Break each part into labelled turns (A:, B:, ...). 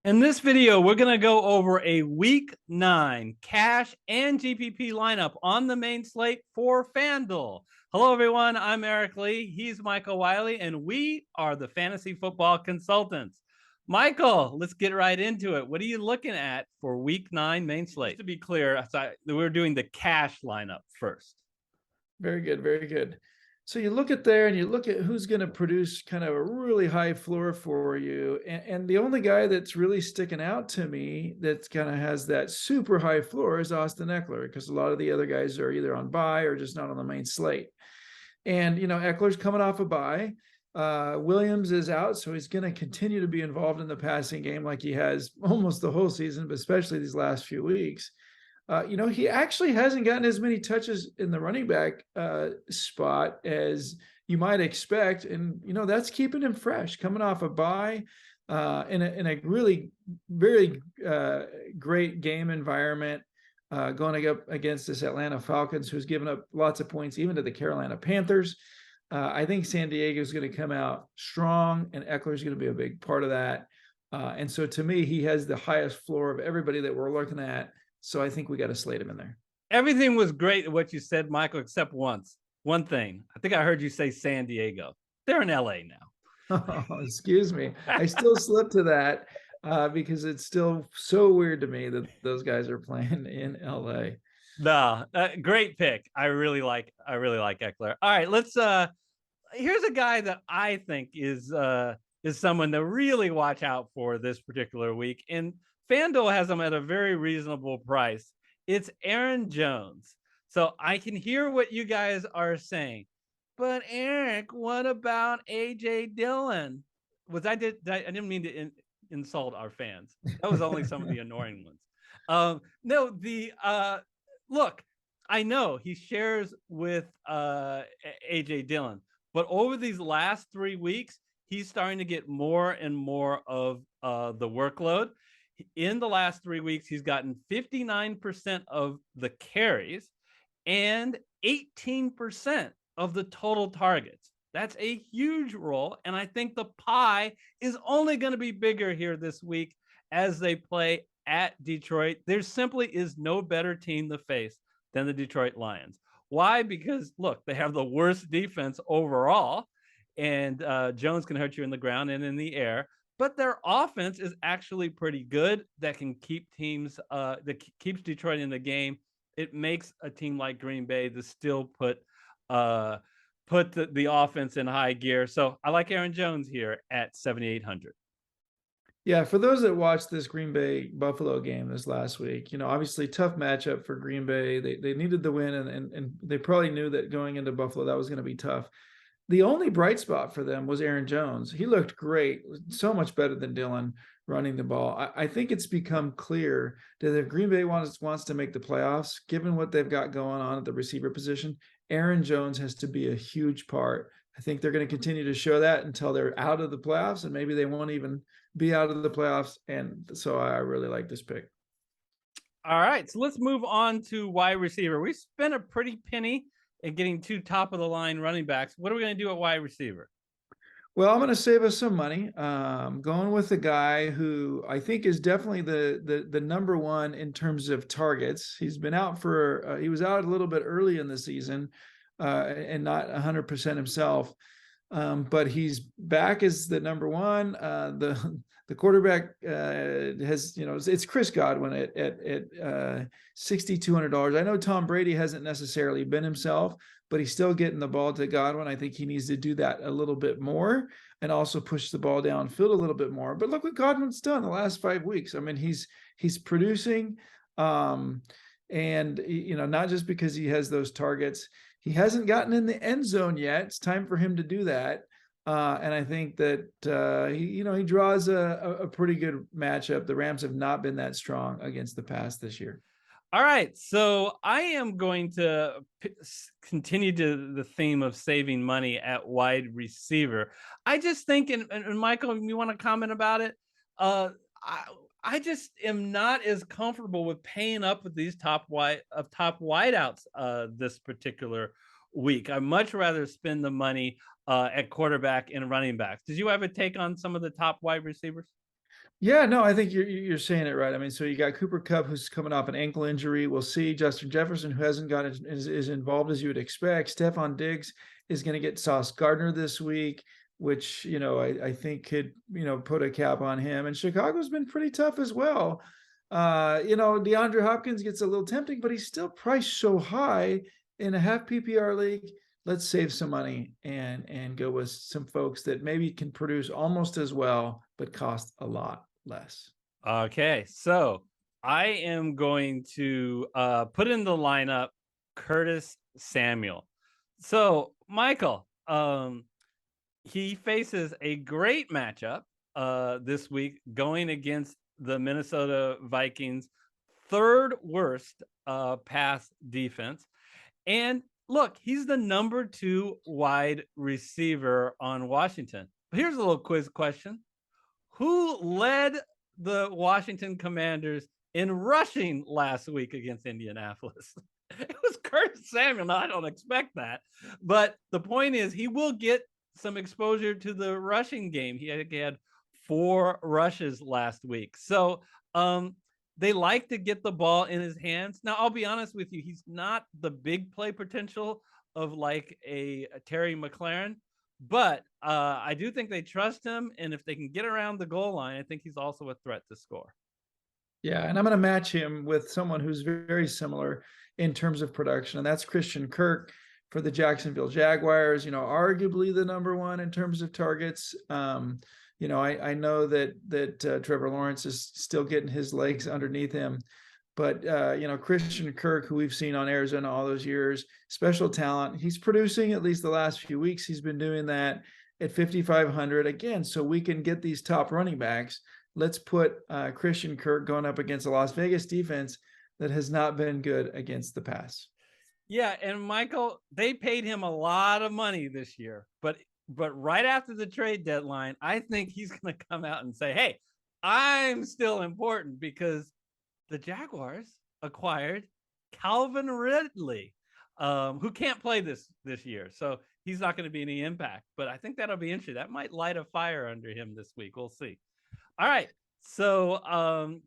A: In this video, we're going to go over a week 9 cash and GPP lineup on the main slate for FanDuel. Hello, everyone. I'm Eric Lee. He's Michael Wiley, and we are the Fantasy Football Consultants. Michael, let's get right into it. What are you looking at for week 9 main slate? Just to be clear, we're doing the cash lineup first.
B: Very good, very good. So you look at there and you look at who's going to produce kind of a really high floor for you. And the only guy that's really sticking out to me that kind of has that super high floor is Austin Eckler, because a lot of the other guys are either on bye or just not on the main slate. And, Eckler's coming off a bye. Williams is out, so he's going to continue to be involved in the passing game like he has almost the whole season, but especially these last few weeks. He actually hasn't gotten as many touches in the running back spot as you might expect. And, that's keeping him fresh, coming off a bye in a really very great game environment, going up against this Atlanta Falcons, who's given up lots of points, even to the Carolina Panthers. I think San Diego is going to come out strong, and Eckler is going to be a big part of that. And so to me, he has the highest floor of everybody that we're looking at. So I think we got to slate him in there.
A: Everything was great what you said, Michael, except one thing. I think I heard you say San Diego. They're in LA now.
B: Oh, excuse me. I still slip to that because it's still so weird to me that those guys are playing in LA.
A: No, great pick. I really like Eckler. All right, let's here's a guy that I think is someone to really watch out for this particular week. And FanDuel has him at a very reasonable price. It's Aaron Jones. So I can hear what you guys are saying. But Eric, what about AJ Dillon? I didn't mean to insult our fans. That was only some of the annoying ones. Look, I know he shares with AJ Dillon, but over these last 3 weeks, he's starting to get more and more of the workload. In the last 3 weeks, he's gotten 59% of the carries and 18% of the total targets. That's a huge role, and I think the pie is only going to be bigger here this week as they play at Detroit. There simply is no better team to face than the Detroit Lions. Why? Because, look, they have the worst defense overall, and Jones can hurt you in the ground and in the air. But their offense is actually pretty good. That can keep teams that keeps Detroit in the game. It makes a team like Green Bay to still put the offense in high gear. So I like Aaron Jones here at 7,800.
B: Yeah, for those that watched this Green Bay Buffalo game this last week, obviously tough matchup for Green Bay. They needed the win, and they probably knew that going into Buffalo that was going to be tough. The only bright spot for them was Aaron Jones. He looked great, so much better than Dillon running the ball. I think it's become clear that if Green Bay wants to make the playoffs, given what they've got going on at the receiver position, Aaron Jones has to be a huge part. I think they're going to continue to show that until they're out of the playoffs, and maybe they won't even be out of the playoffs. And so I really like this pick.
A: All right, so let's move on to wide receiver. We spent a pretty penny and getting 2 top-of-the-line running backs. What are we going to do at wide receiver?
B: Well, I'm going to save us some money. Going with the guy who I think is definitely the number one in terms of targets. He's been out he was out a little bit early in the season and not 100% himself. But he's back as the number one. The quarterback has, it's Chris Godwin at $6,200. I know Tom Brady hasn't necessarily been himself, but he's still getting the ball to Godwin. I think he needs to do that a little bit more and also push the ball downfield a little bit more. But look what Godwin's done the last 5 weeks. I mean, he's producing, and not just because he has those targets. He hasn't gotten in the end zone yet. It's time for him to do that. And I think that he draws a pretty good matchup. The Rams have not been that strong against the pass this year.
A: All right, so I am going to continue to the theme of saving money at wide receiver. I just think, and Michael, you want to comment about it? I just am not as comfortable with paying up with these top wideouts this particular week. I'd much rather spend the money at quarterback and running backs. Did you have a take on some of the top wide receivers?
B: Yeah, no, I think you're saying it right. I mean, so you got Cooper Kupp, who's coming off an ankle injury. We'll see. Justin Jefferson, who hasn't got is involved as you would expect. Stephon Diggs is going to get Sauce Gardner this week, which I think could put a cap on him. And Chicago's been pretty tough as well. DeAndre Hopkins gets a little tempting, but he's still priced so high in a half PPR league. Let's save some money and go with some folks that maybe can produce almost as well, but cost a lot less.
A: Okay, so I am going to put in the lineup Curtis Samuel. So Michael, he faces a great matchup this week going against the Minnesota Vikings' third worst pass defense. And look, he's the number 2 wide receiver on Washington. But here's a little quiz question. Who led the Washington Commanders in rushing last week against Indianapolis? It was Curtis Samuel. Now, I don't expect that. But the point is, he will get some exposure to the rushing game. He had 4 rushes last week. So they like to get the ball in his hands. Now, I'll be honest with you. He's not the big play potential of like a Terry McLaurin. But I do think they trust him. And if they can get around the goal line, I think he's also a threat to score.
B: Yeah, and I'm going to match him with someone who's very similar in terms of production, and that's Christian Kirk for the Jacksonville Jaguars. Arguably the number 1 in terms of targets. I know that Trevor Lawrence is still getting his legs underneath him, but Christian Kirk, who we've seen on Arizona all those years, special talent. He's producing at least the last few weeks. He's been doing that at 5,500 again, so we can get these top running backs. Let's put Christian Kirk going up against a Las Vegas defense that has not been good against the pass.
A: Yeah, and Michael, they paid him a lot of money this year, but right after the trade deadline, I think he's going to come out and say, "Hey, I'm still important," because the Jaguars acquired Calvin Ridley, who can't play this year, so he's not going to be any impact. But I think that'll be interesting. That might light a fire under him this week. We'll see. All right, so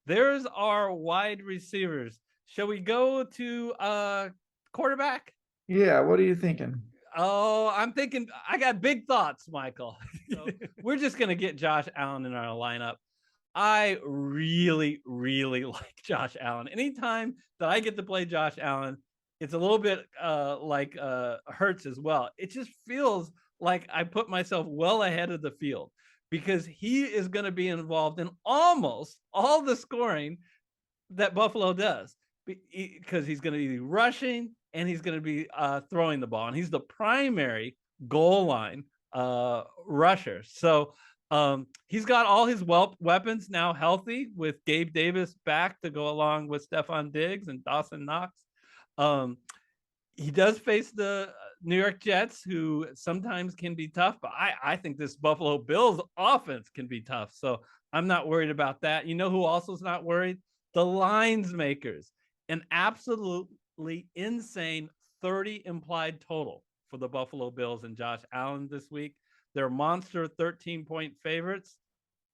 A: there's our wide receivers. Shall we go to quarterback?
B: Yeah, what are you thinking?
A: Oh, I'm thinking I got big thoughts, Michael. We're just going to get Josh Allen in our lineup. I really, really like Josh Allen. Anytime that I get to play Josh Allen, it's a little bit like Hurts as well. It just feels like I put myself well ahead of the field because he is going to be involved in almost all the scoring that Buffalo does because he's going to be rushing and he's going to be throwing the ball. And he's the primary goal line rusher. So he's got all his weapons now healthy with Gabe Davis back to go along with Stephon Diggs and Dawson Knox. He does face the New York Jets, who sometimes can be tough, but I think this Buffalo Bills offense can be tough. So I'm not worried about that. You know who also is not worried? The lines makers. An absolutely insane 30 implied total for the Buffalo Bills and Josh Allen this week. They're monster 13-point favorites.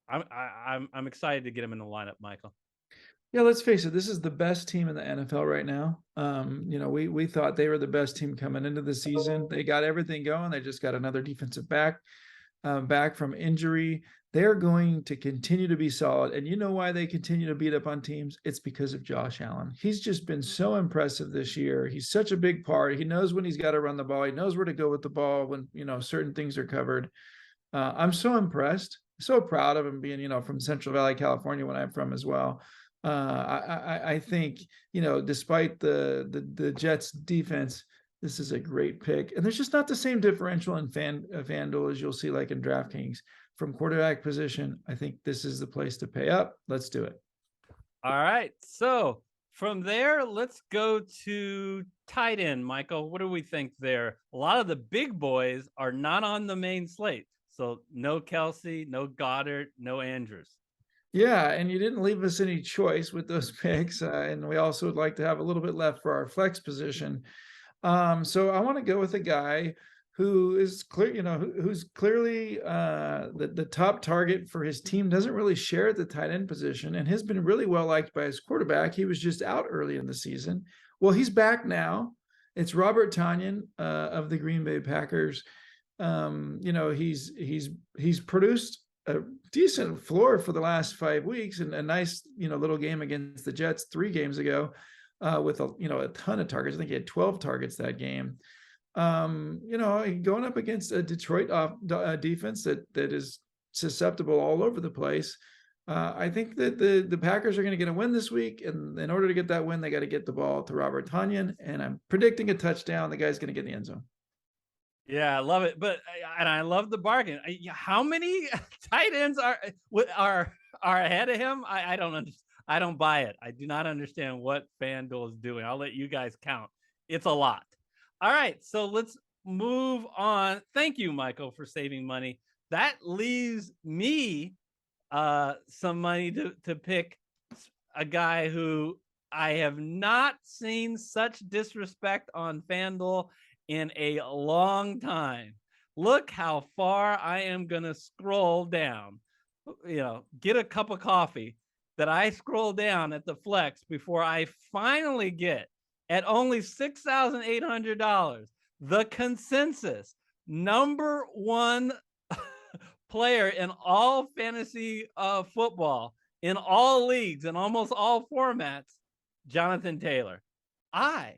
A: I'm excited to get them in the lineup, Michael.
B: Yeah, let's face it. This is the best team in the NFL right now. We thought they were the best team coming into the season. They got everything going. They just got another defensive back from injury. They're going to continue to be solid. And you know why they continue to beat up on teams? It's because of Josh Allen. He's just been so impressive this year. He's such a big part. He knows when he's got to run the ball. He knows where to go with the ball when, certain things are covered. I'm so impressed, so proud of him being, from Central Valley, California, when I'm from as well. I think, despite the Jets defense, this is a great pick. And there's just not the same differential in FanDuel as you'll see like in DraftKings. From quarterback position, I think this is the place to pay up. Let's do it.
A: All right. So from there, let's go to tight end, Michael. What do we think there? A lot of the big boys are not on the main slate. So no Kelsey, no Goddard, no Andrews.
B: Yeah, and you didn't leave us any choice with those picks. And we also would like to have a little bit left for our flex position. So I want to go with a guy who is clear, who's clearly the top target for his team, doesn't really share at the tight end position and has been really well liked by his quarterback. He was just out early in the season. Well, he's back now. It's Robert Tonyan of the Green Bay Packers. He's produced a decent floor for the last 5 weeks, and a nice, little game against the Jets 3 games ago with a ton of targets. I think he had 12 targets that game. Going up against a Detroit defense that is susceptible all over the place. I think that the Packers are going to get a win this week, and in order to get that win, they got to get the ball to Robert Tonyan, and I'm predicting a touchdown. The guy's going to get in the end zone.
A: Yeah, I love it. And I love the bargain. How many tight ends are ahead of him? I don't understand. I don't buy it. I do not understand what FanDuel is doing. I'll let you guys count. It's a lot. All right, so let's move on. Thank you, Michael, for saving money. That leaves me some money to pick a guy who I have not seen such disrespect on FanDuel in a long time. Look how far I am going to scroll down. Get a cup of coffee that I scroll down at the flex before I finally get at only $6,800, the consensus #1 player in all fantasy football, in all leagues, in almost all formats, Jonathan Taylor. I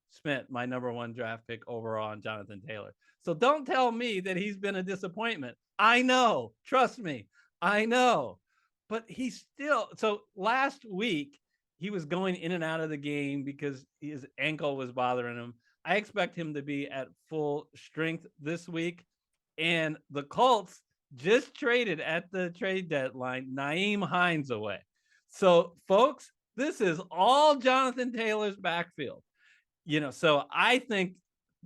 A: spent my #1 draft pick overall on Jonathan Taylor. So don't tell me that he's been a disappointment. I know. Trust me. I know. But he's still, so last week, he was going in and out of the game because his ankle was bothering him. I expect him to be at full strength this week. And the Colts just traded at the trade deadline Nyheim Hines away. So, folks, this is all Jonathan Taylor's backfield. So I think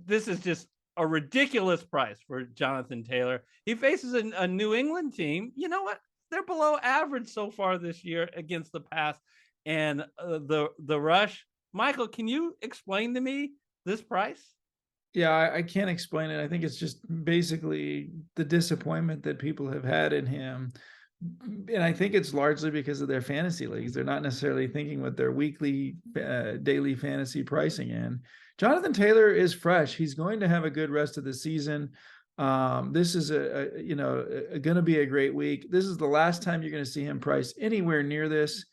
A: this is just a ridiculous price for Jonathan Taylor. He faces a New England team. You know what? They're below average so far this year against the pass and the rush. Michael, can you explain to me this price?
B: Yeah, I can't explain it. I think it's just basically the disappointment that people have had in him. And I think it's largely because of their fantasy leagues. They're not necessarily thinking with their weekly, daily fantasy pricing in. Jonathan Taylor is fresh. He's going to have a good rest of the season. This is going to be a great week. This is the last time you're going to see him priced anywhere near this.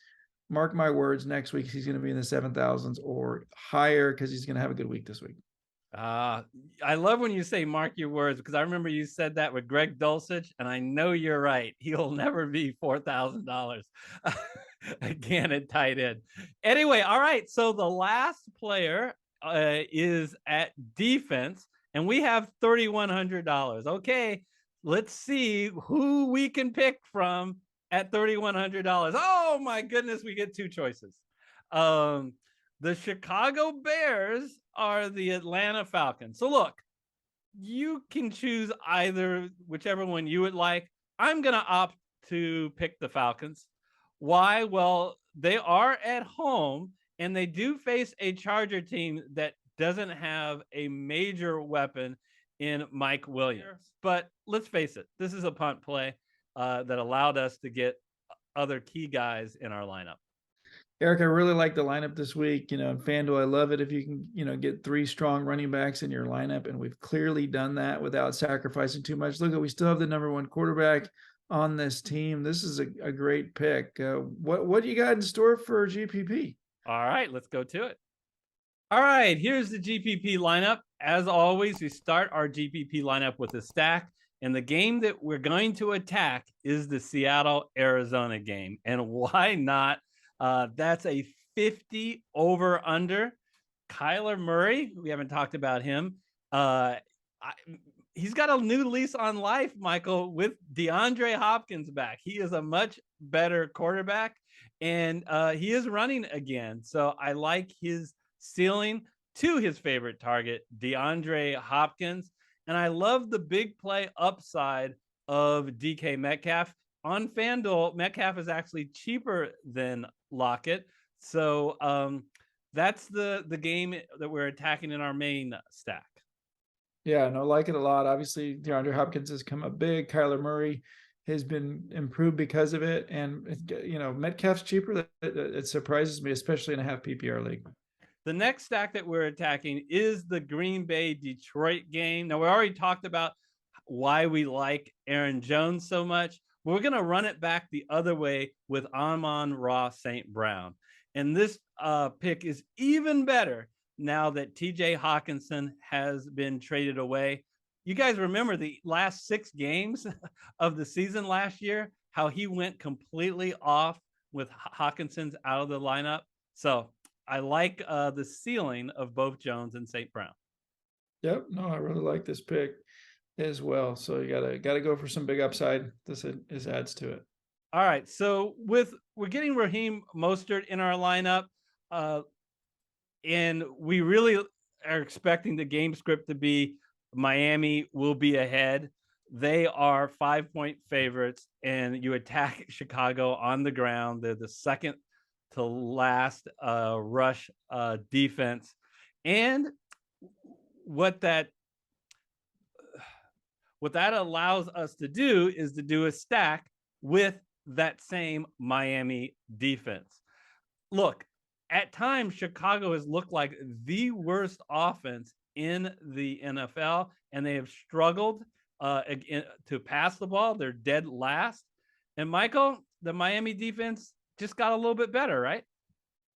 B: Mark my words, next week he's going to be in the 7,000s or higher because he's going to have a good week this week.
A: I love when you say mark your words, because I remember you said that with Greg Dulcich, and I know you're right. He'll never be $4,000 again at tight end. Anyway, all right. So the last player is at defense, and we have $3,100. Okay, let's see who we can pick from at $3,100. Oh my goodness, we get 2 choices. The Chicago Bears are the Atlanta Falcons. So look, you can choose whichever one you would like. I'm going to opt to pick the Falcons. Why? Well, they are at home, and they do face a Charger team that doesn't have a major weapon in Mike Williams. But let's face it, this is a punt play that allowed us to get other key guys in our lineup.
B: Eric, I really like the lineup this week. In FanDuel, I love it if you can, get 3 strong running backs in your lineup, and we've clearly done that without sacrificing too much. Look, we still have the #1 quarterback on this team. This is a great pick. What do you got in store for GPP?
A: All right, let's go to it. All right, here's the GPP lineup. As always, we start our GPP lineup with a stack, and the game that we're going to attack is the Seattle-Arizona game. And why not? That's a 50 over under. Kyler Murray, we haven't talked about him. He's got a new lease on life, Michael, with DeAndre Hopkins back. He is a much better quarterback, and he is running again. So I like his ceiling to his favorite target, DeAndre Hopkins. And I love the big play upside of DK Metcalf. On FanDuel, Metcalf is actually cheaper than Lockett. So that's the game that we're attacking in our main stack.
B: Yeah, no, like it a lot. Obviously, DeAndre Hopkins has come up big. Kyler Murray has been improved because of it. And, Metcalf's cheaper. It surprises me, especially in a half PPR league.
A: The next stack that we're attacking is the Green Bay Detroit game. Now, we already talked about why we like Aaron Jones so much. We're going to run it back the other way with Amon-Ra St. Brown. And this pick is even better now that TJ Hawkinson has been traded away. You guys remember the last 6 games of the season last year, how he went completely off with Hawkinson's out of the lineup. So I like the ceiling of both Jones and St. Brown.
B: Yep. No, I really like this pick as well. So you gotta go for some big upside. This adds to it.
A: All right. So we're getting Raheem Mostert in our lineup, and we really are expecting the game script to be Miami will be ahead. They are 5-point favorites, and you attack Chicago on the ground. They're the second to last rush defense. And what that allows us to do is to do a stack with that same Miami defense. Look, at times, Chicago has looked like the worst offense in the NFL, and they have struggled to pass the ball. They're dead last. And Michael, the Miami defense just got a little bit better, right?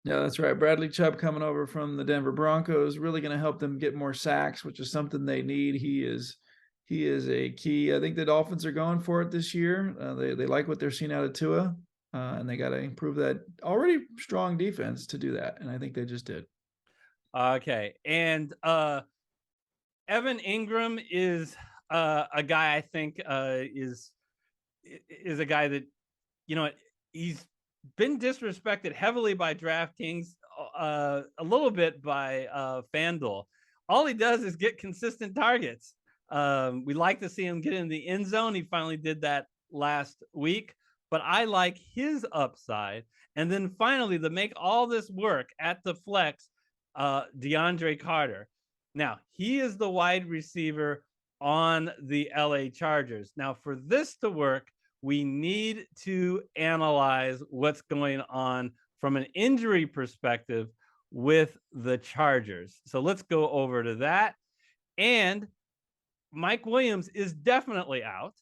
B: Yeah, that's right. Bradley Chubb coming over from the Denver Broncos, really going to help them get more sacks, which is something they need. He is a key. I think the Dolphins are going for it this year. They like what they're seeing out of Tua, and they got to improve that already strong defense to do that. And I think they just did.
A: Okay. And Evan Ingram is a guy I think is a guy that, he's been disrespected heavily by DraftKings, a little bit by FanDuel. All he does is get consistent targets. We like to see him get in the end zone. He finally did that last week, but I like his upside. And then finally, to make all this work at the flex, DeAndre Carter. Now, he is the wide receiver on the LA Chargers. Now, for this to work, we need to analyze what's going on from an injury perspective with the Chargers. So let's go over to that. And Mike Williams is definitely out.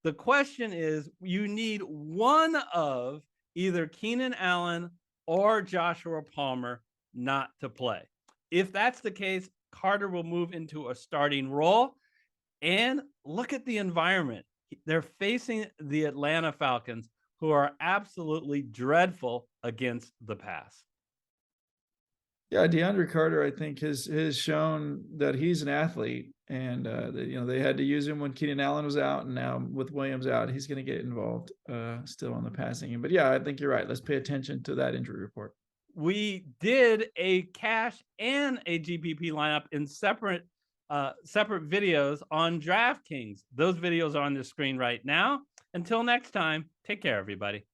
A: The question is, you need one of either Keenan Allen or Joshua Palmer not to play. If that's the case, Carter will move into a starting role. And look at the environment. They're facing the Atlanta Falcons, who are absolutely dreadful against the pass.
B: Yeah, DeAndre Carter, I think, has shown that he's an athlete, and they had to use him when Keenan Allen was out, and now with Williams out, he's going to get involved still on the passing game. But yeah, I think you're right. Let's pay attention to that injury report.
A: We did a cash and a GPP lineup in separate videos on DraftKings. Those videos are on the screen right now. Until next time, take care, everybody.